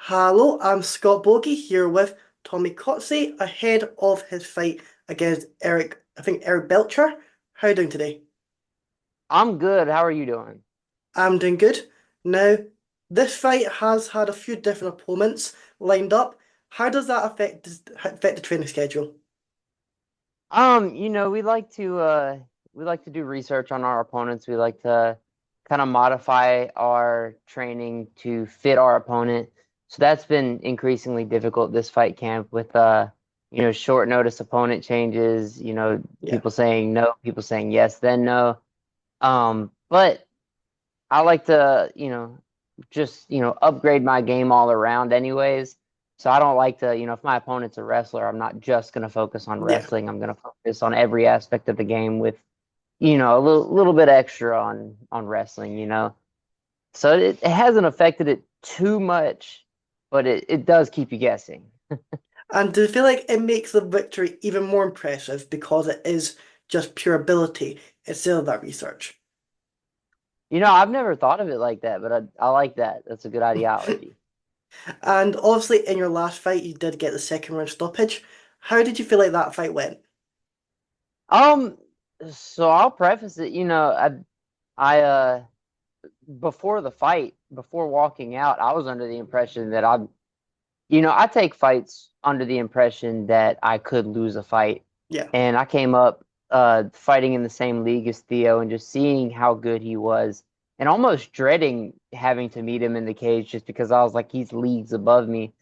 Hello, I'm Scott Bogey here with Tommy Cuozzi ahead of his fight against Eric Belcher. How are you doing today? I'm good. How are you doing? I'm doing good. Now, this fight has had a few different opponents lined up. How does that affect the training schedule? We like to do research on our opponents. We like to kind of modify our training to fit our opponent. So that's been increasingly difficult this fight camp with short notice opponent changes, Yeah. people saying no, people saying yes, then no. But I like to, just, upgrade my game all around anyways. So I don't like to, if my opponent's a wrestler, I'm not just going to focus on Yeah. wrestling. I'm going to focus on every aspect of the game with, a little bit extra on wrestling. So it hasn't affected it too much, but it does keep you guessing. And do you feel like it makes the victory even more impressive because it is just pure ability instead of that research? I've never thought of it like that, but I like that. That's a good ideology. And obviously, in your last fight, you did get the second round stoppage. How did you feel like that fight went? Um, so I'll preface it, I before the fight, before walking out, I was under the impression that I take fights under the impression that I could lose a fight. Yeah. And I came up fighting in the same league as Theo and just seeing how good he was and almost dreading having to meet him in the cage just because I was like, he's leagues above me.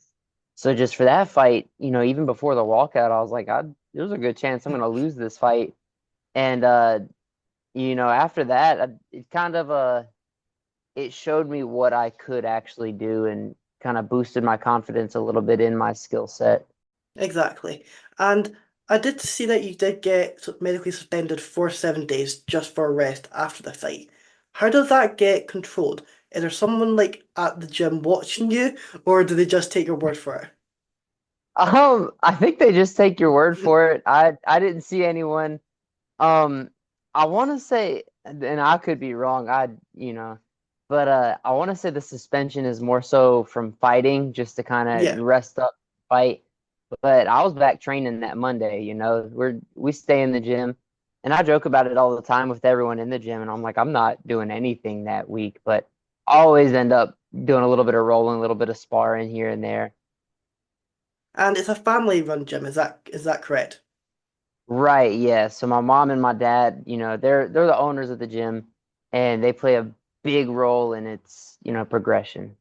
So just for that fight, even before the walkout, I was like, there's a good chance I'm going to lose this fight. And, after that, it kind of, it showed me what I could actually do and kind of boosted my confidence a little bit in my skill set. Exactly. And I did see that you did get medically suspended for 7 days just for rest after the fight. How does that get controlled? Is there someone like at the gym watching you, or do they just take your word for I think they just take your word for it. I didn't see anyone. Um, I want to say, and I could be wrong. But I want to say the suspension is more so from fighting, just to kind it? of Yeah. rest up, fight. But I was back training that Monday. We stay in the gym, and I joke about it all the time with everyone in the gym. And I'm like, I'm not doing anything that week, but I always end up doing a little bit of rolling, a little bit of sparring here and there. And it's a family-run gym, is that correct? Right, yeah. So my mom and my dad, they're the owners of the gym and they play a big role in its, progression.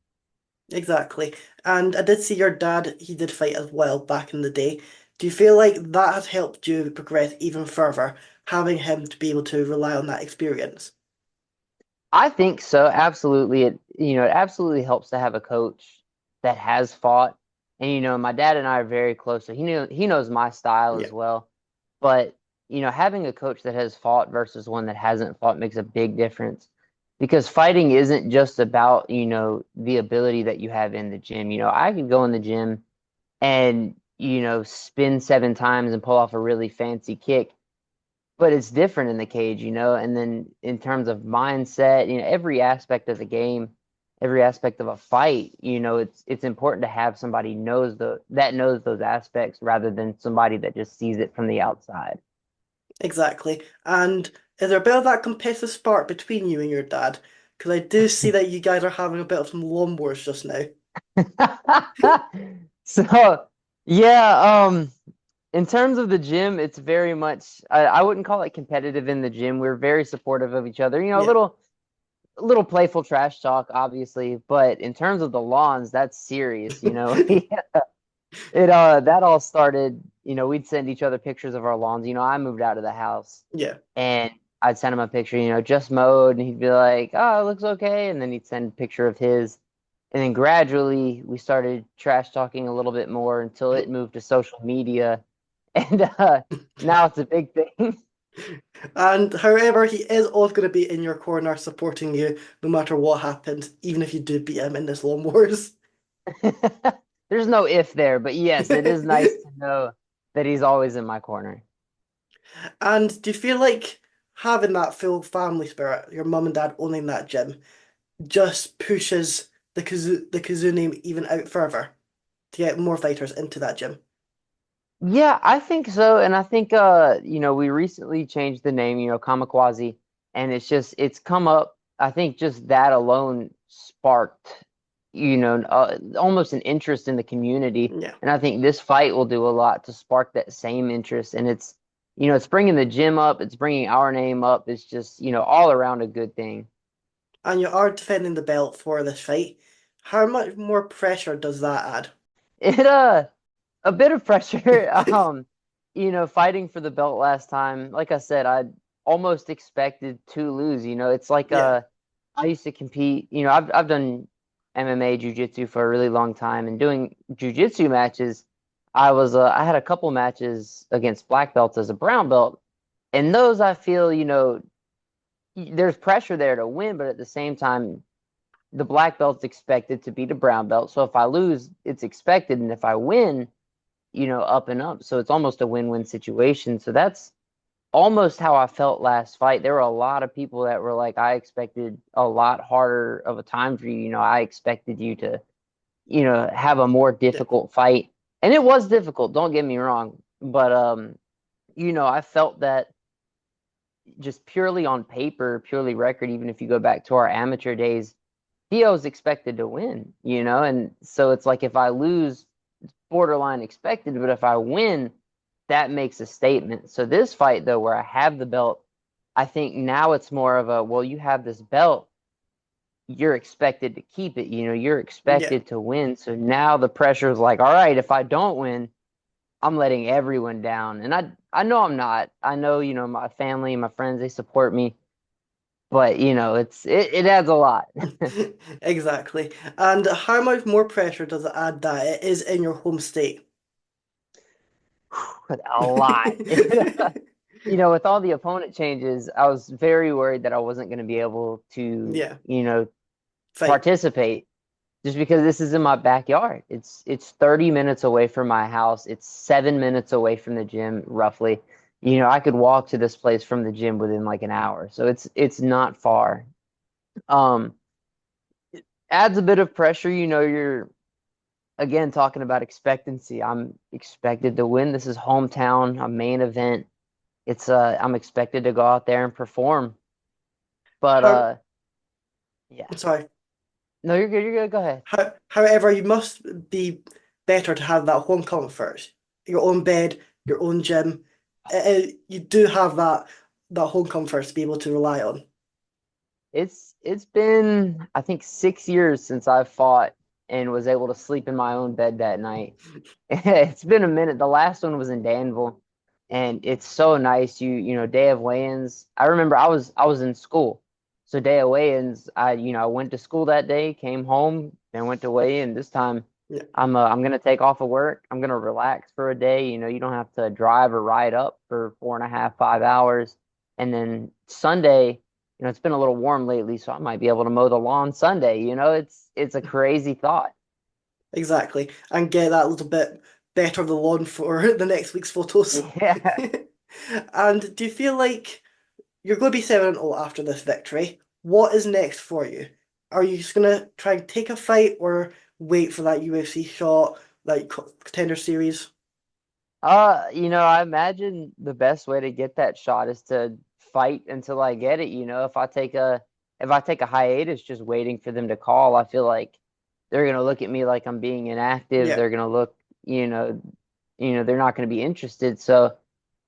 Exactly. And I did see your dad, he did fight as well back in the day. Do you feel like that has helped you progress even further, having him to be able to rely on that experience? I think so, absolutely. It absolutely helps to have a coach that has fought. And my dad and I are very close, so he knows my style Yeah. as well. But, having a coach that has fought versus one that hasn't fought makes a big difference. Because fighting isn't just about, the ability that you have in the gym. I could go in the gym and spin 7 times and pull off a really fancy kick, but it's different in the cage, and then in terms of mindset, every aspect of the game, every aspect of a fight, it's important to have somebody knows those aspects rather than somebody that just sees it from the outside. Exactly. And is there a bit of that competitive spark between you and your dad? Because I do see that you guys are having a bit of some lawn wars just now. So yeah, in terms of the gym, it's very much I wouldn't call it competitive in the gym. We're very supportive of each other. Yeah. A little playful trash talk, obviously, but in terms of the lawns, that's serious. It that all started, we'd send each other pictures of our lawns. I moved out of the house Yeah. and I'd send him a picture, just mowed, and he'd be like, "Oh, it looks okay." And then he'd send a picture of his. And then gradually we started trash talking a little bit more until it moved to social media. And now it's a big thing. And however, he is always going to be in your corner supporting you no matter what happens, even if you do beat him in this lawn wars. There's no if there, but yes, it is nice to know that he's always in my corner. And do you feel like having that full family spirit, your mum and dad owning that gym, just pushes the Kazoo name even out further to get more fighters into that gym? Yeah, I think so. And I think we recently changed the name, Kamikaze, and it's come up. I think just that alone sparked, almost an interest in the community. Yeah. And I think this fight will do a lot to spark that same interest. And it's bringing the gym up, it's bringing our name up. It's just, all around a good thing. And you are defending the belt for this fight. How much more pressure does that It a bit of pressure. Fighting for the belt last time, like I said, I almost expected to lose. It's like add? I used to compete. I've done MMA jiu-jitsu for a really long time, and doing jiu-jitsu matches, I had a couple matches against black belts as a brown belt, and those I feel, there's pressure there to win, but at the same time, the black belt's expected to beat a brown belt. So if I lose, it's expected, and if I win, up and up. So it's almost a win-win situation. So that's almost how I felt last fight. There were a lot of people that were like, I expected a lot harder of a time for you. I expected you to, have a more Yeah. difficult fight. And it was difficult, don't get me wrong. But I felt that just purely on paper, purely record, even if you go back to our amateur days, Theo was expected to win, and so it's like if I lose, it's borderline expected, but if I win, that makes a statement. So this fight, though, where I have the belt, I think now it's more of a, well, you have this belt, you're expected to keep it, you're Yeah. expected to win. So now the pressure is like, all right, if I don't win, I'm letting everyone down. And I know I'm not. I know, my family and my friends, they support me, but it adds a lot. Exactly. And how much more pressure does it add that it is in your home state? A lot. With all the opponent changes, I was very worried that I wasn't going to be able to, Yeah. Fight. participate just because this is in my backyard. It's 30 minutes away from my house. It's 7 minutes away from the gym, roughly. I could walk to this place from the gym within like an hour. So it's not far. Um, adds a bit of pressure, you're again talking about expectancy. I'm expected to win. This is hometown, a main event. I'm expected to go out there and perform. But How, yeah. sorry. No, you're good. You're good. Go ahead. However, you must be better to have that home comfort, your own bed, your own gym. You do have that home comfort to be able to rely on. It's been I think 6 years since I've fought and was able to sleep in my own bed that night. It's been a minute. The last one was in Danville, and it's so nice. Day of weigh-ins. I remember I was in school, so day of weigh-ins. I went to school that day, came home, and went to weigh-in. This time, Yeah, I'm gonna take off of work. I'm gonna relax for a day. You don't have to drive or ride up for 4.5, 5 hours, and then Sunday. It's been a little warm lately, so I might be able to mow the lawn Sunday. It's a crazy thought. exactly. And get that little bit better of the lawn for the next week's photos. Yeah. And do you feel like you're going to be 7-0 after this victory? What is next for you? Are you just going to try and take a fight or wait for that UFC shot, like Contender Series? I imagine the best way to get that shot is to fight until I get it. If I take a hiatus just waiting for them to call, I feel like they're gonna look at me like I'm being inactive. Yeah. They're gonna look, they're not gonna be interested. So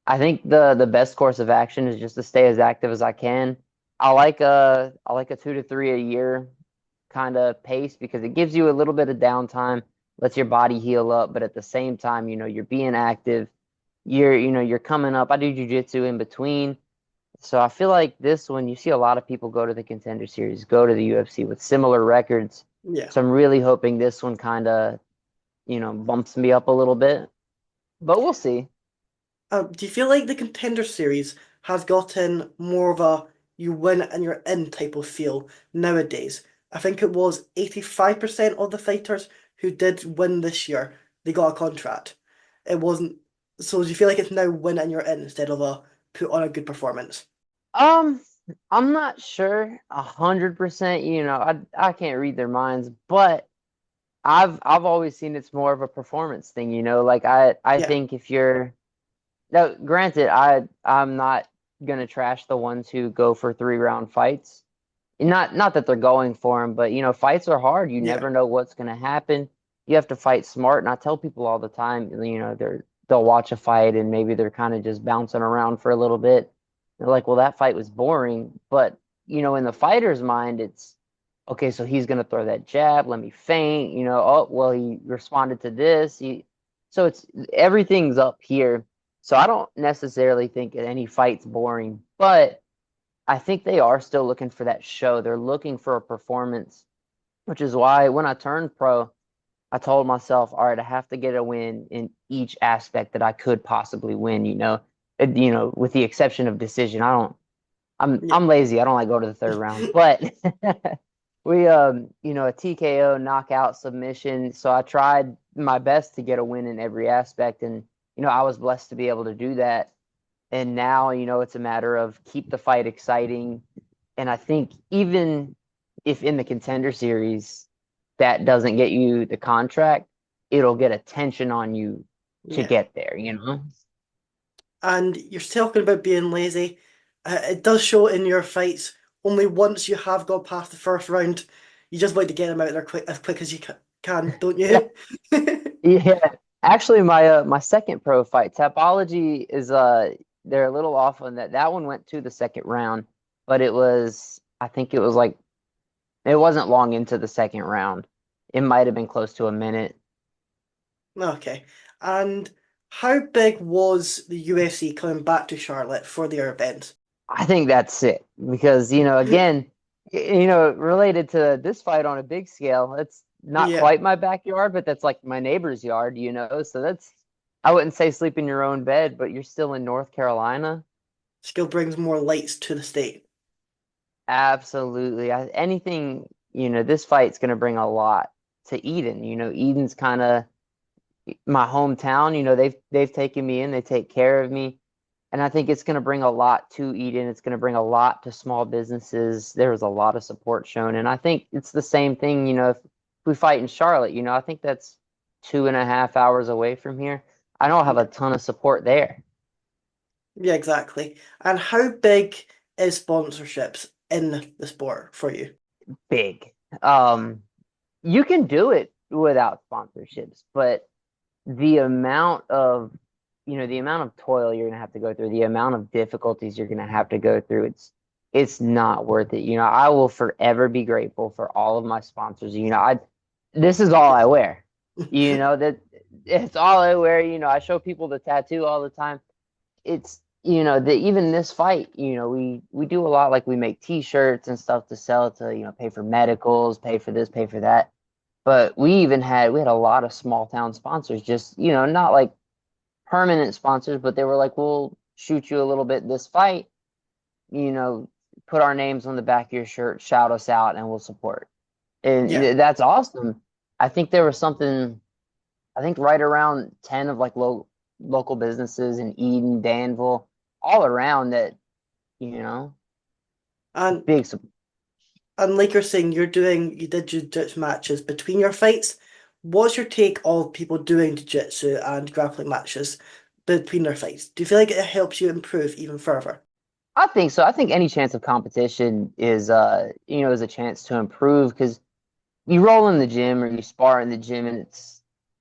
I think the best course of action is just to stay as active as I can. I like a 2 to 3 a year kind of pace because it gives you a little bit of downtime, lets your body heal up, but at the same time, you're being active. You're coming up. I do jujitsu in between. So I feel like this one, you see a lot of people go to the Contender Series, go to the UFC with similar records. Yeah. So I'm really hoping this one kind of, bumps me up a little bit, but we'll see. Do you feel like the Contender Series has gotten more of a you win and you're in type of feel nowadays? I think it was 85% of the fighters who did win this year, they got a contract. It wasn't, so do you feel like it's now win and you're in instead of a put on a good performance? I'm not sure 100%, I can't read their minds, but I've always seen it's more of a performance thing, like I Yeah, think if you're now granted, I'm not gonna trash the ones who go for 3 round fights. Not that they're going for them, but fights are hard. You yeah, never know what's gonna happen. You have to fight smart. And I tell people all the time, they'll watch a fight and maybe they're kind of just bouncing around for a little bit. They're like, well, that fight was boring. But in the fighter's mind, it's okay, so he's gonna throw that jab, let me feint, oh well he responded to this. So it's everything's up here. So I don't necessarily think any fight's boring, but I think they are still looking for that show. They're looking for a performance, which is why when I turned pro, I told myself, all right, I have to get a win in each aspect that I could possibly win, with the exception of decision. yeah. I'm lazy. I don't like go to the third round, but we a TKO knockout submission. So I tried my best to get a win in every aspect, and I was blessed to be able to do that. And now, it's a matter of keep the fight exciting. And I think even if in the contender series that doesn't get you the contract, it'll get attention on you to Yeah. get there. And you're talking about being lazy. It does show in your fights. Only once you have got past the first round, you just like to get them out there as quick as you can, don't Yeah. you? Yeah. Actually, my second pro fight, Tapology is they're a little off on that. That one went to the second round, but I think it was like it wasn't long into the second round. It might have been close to a minute. Okay. And how big was the UFC coming back to Charlotte for their event? I think that's it because, again, related to this fight on a big scale, it's not Yeah, quite my backyard, but that's like my neighbor's yard. So I wouldn't say sleep in your own bed, but you're still in North Carolina. still brings more lights to the state. Absolutely. This fight's going to bring a lot to Eden. Eden's kind of my hometown. They've taken me in, they take care of me. And I think it's going to bring a lot to Eden. It's going to bring a lot to small businesses. There was a lot of support shown. And I think it's the same thing, if we fight in Charlotte, I think that's 2.5 hours away from here. I don't have a Yeah, ton of support there. yeah, exactly. And how big is sponsorships in the sport for you? Big. Um, you can do it without sponsorships, but the amount of the amount of toil you're gonna have to go through, the amount of difficulties you're gonna have to go through, it's not worth it. I will forever be grateful for all of my sponsors. I this is all I wear. That it's all I wear. I show people the tattoo all the time. It's that even this fight, we do a lot, like we make t-shirts and stuff to sell to, pay for medicals, pay for this, pay for that. But we had a lot of small town sponsors, just, not like permanent sponsors, but they were like, we'll shoot you a little bit this fight, you know, put our names on the back of your shirt, shout us out, and we'll support. And Yeah. that's awesome. I think there was something, I think right around 10 of like local businesses in Eden, Danville, all around that, you know, And big. and like you're saying, you did jiu-jitsu matches between your fights. What's your take of people doing jiu-jitsu and grappling matches between their fights? Do you feel like it helps you improve even further? I think so. I think any chance of competition is a chance to improve because you roll in the gym or you spar in the gym and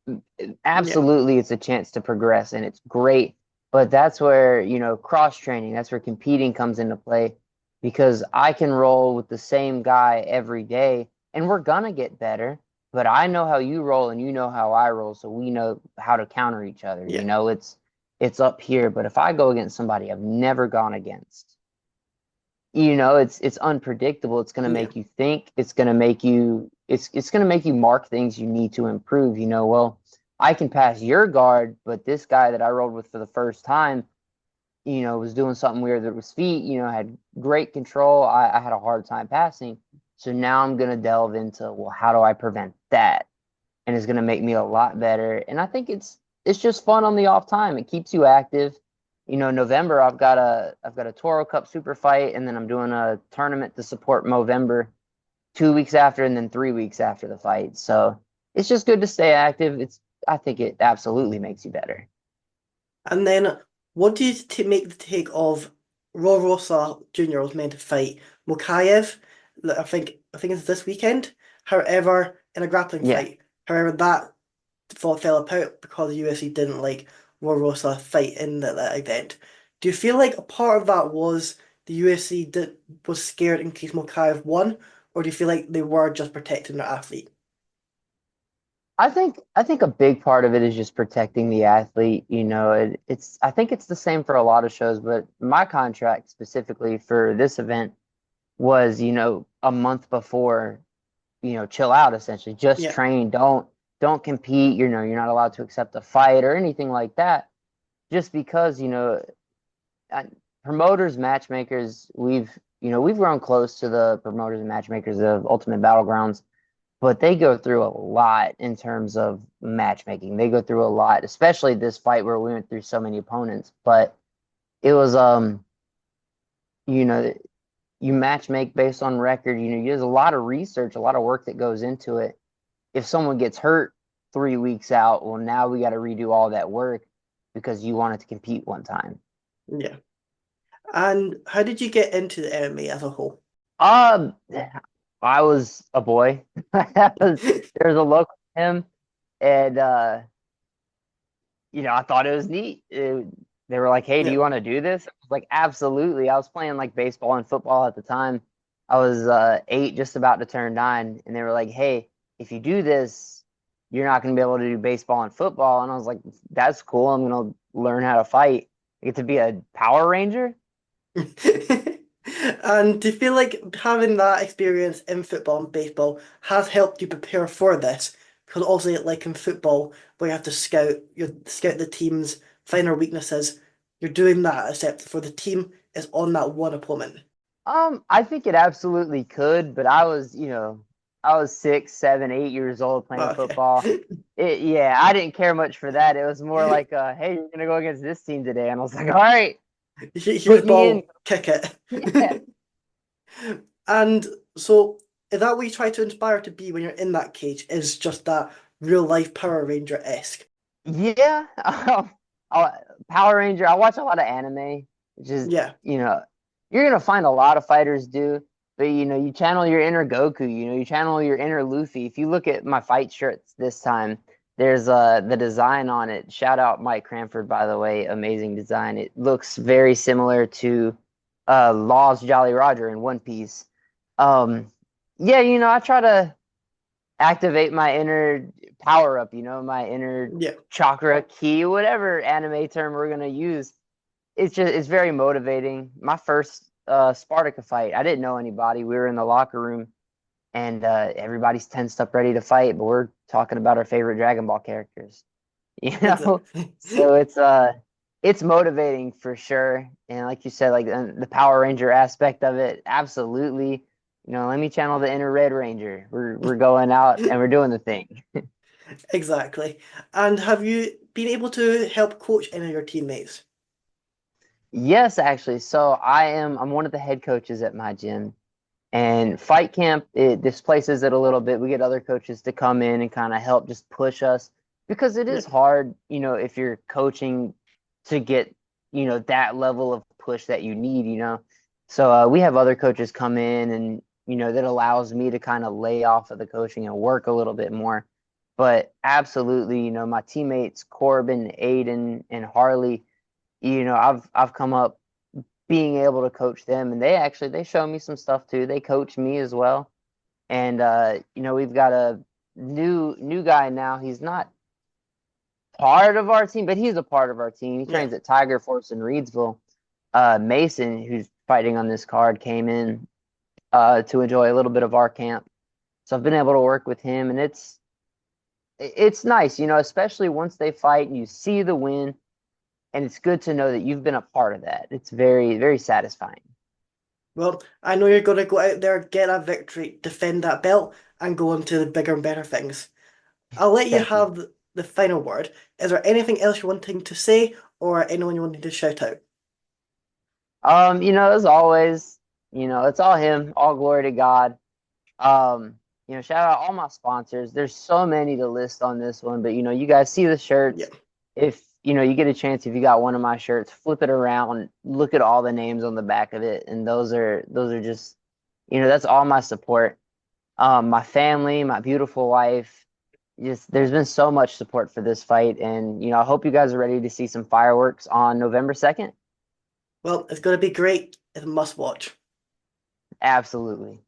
Yeah, it's a chance to progress and it's great. But that's where, cross training, that's where competing comes into play because I can roll with the same guy every day and we're gonna get better. But I know how you roll and you know how I roll, so we know how to counter each other. yeah, It's up here. But if I go against somebody I've never gone against, it's unpredictable. It's going to yeah, make you think. It's going to make you mark things you need to improve. Well, I can pass your guard, but this guy that I rolled with for the first time, was doing something weird with his feet, had great control. I had a hard time passing. So now I'm going to delve into, well, how do I prevent that? And it's going to make me a lot better. And I think it's just fun on the off time. It keeps you active. November I've got a Toro Cup super fight, and then I'm doing a tournament to support Movember 2 weeks after, and then 3 weeks after the fight. So it's just good to stay active. I think it absolutely makes you better. And then, what do you make the take of Rosa Jr. was meant to fight Mokaev? I think it's this weekend. However, in a grappling Yeah. fight. However, that fell apart because the UFC didn't like Rosa fight in that event. Do you feel like a part of that was the UFC was scared in case Mokaev won, or do you feel like they were just protecting their athlete? I think a big part of it is just protecting the athlete. I think it's the same for a lot of shows, but my contract specifically for this event was, a month before, chill out essentially. Just Yeah, train. Don't compete. You're not allowed to accept a fight or anything like that. Just because, uh, promoters, matchmakers, we've grown close to the promoters and matchmakers of Ultimate Battlegrounds, but they go through a lot in terms of matchmaking. They go through a lot, especially this fight where we went through so many opponents. But it was, you know, you match make based on record. There's a lot of research, a lot of work that goes into it. If someone gets hurt 3 weeks out, well, now we got to redo all that work because you wanted to compete one time. yeah. And how did you get into the MMA as a whole? Um, I was a boy. There's a local gym, and I thought it was neat. They were like, "Hey, do Yeah. you want to do this?" I was like, "Absolutely." I was playing like baseball and football at the time. I was 8, just about to turn 9, and they were like, "Hey, if you do this, you're not going to be able to do baseball and football." And I was like, "That's cool. I'm going to learn how to fight. I get to be a Power Ranger." And do you feel like having that experience in football and baseball has helped you prepare for this? Because obviously, like in football, where you have to scout the teams, find their weaknesses, you're doing that, except for the team is on that one opponent. I think it absolutely could, but I was 6, 7, 8 years old playing Okay. football. Yeah, I didn't care much for that. It was more like, hey, you're gonna go against this team today, and I was like, all right, Here's put me in. ball, kick it. Yeah, And so, is that what you try to inspire to be when you're in that cage? Is just that real life Power Ranger-esque? yeah. I- Power Ranger. I watch a lot of anime, which is, Yeah, you know, you're gonna find a lot of fighters do, but you channel your inner Goku. You channel your inner Luffy. If you look at my fight shirts this time, there's the design on it. Shout out Mike Cranford, by the way, amazing design. It looks very similar to Law's Jolly Roger in One Piece. Um, yeah, I try to activate my inner power up, my inner yeah, chakra key, whatever anime term we're gonna use. It's very motivating. My first Spartaka fight, I didn't know anybody. We were in the locker room, and everybody's tensed up, ready to fight, but we're talking about our favorite Dragon Ball characters, you know. exactly. So it's motivating for sure. And like you said, like the Power Ranger aspect of it, absolutely. Let me channel the inner Red Ranger. We're going out and we're doing the thing. Exactly. And have you been able to help coach any of your teammates? Yes, actually. So I'm one of the head coaches at my gym. And fight camp, it displaces it a little bit. We get other coaches to come in and kind of help just push us because it Yeah, is hard, if you're coaching to get, that level of push that you need. So we have other coaches come in and, that allows me to kind of lay off of the coaching and work a little bit more. But absolutely, my teammates, Corbin, Aiden, and Harley, I've come up being able to coach them, and they show me some stuff too. They coach me as well. And we've got a new guy now. He's not part of our team, but he's a part of our team. He yeah. trains at Tiger Force in Reedsville. Mason, who's fighting on this card, came in to enjoy a little bit of our camp. So I've been able to work with him, and it's nice, especially once they fight and you see the win, and it's good to know that you've been a part of that. It's very, very satisfying. Well, I know you're going to go out there, get a victory, defend that belt, and go on to the bigger and better things. I'll let you Thank you. have the final word. Is there anything else you're wanting to say or anyone you wanting to shout out? As always, it's all him, all glory to God. Um, shout out all my sponsors. There's so many to list on this one, but you guys see the Yeah. shirts. If you get a chance, if you got one of my shirts, flip it around, look at all the names on the back of it, and those are just, that's all my support. My family, my beautiful wife. Just there's been so much support for this fight, and I hope you guys are ready to see some fireworks on November 2nd. Well, it's going to be great. It's a must watch. Absolutely.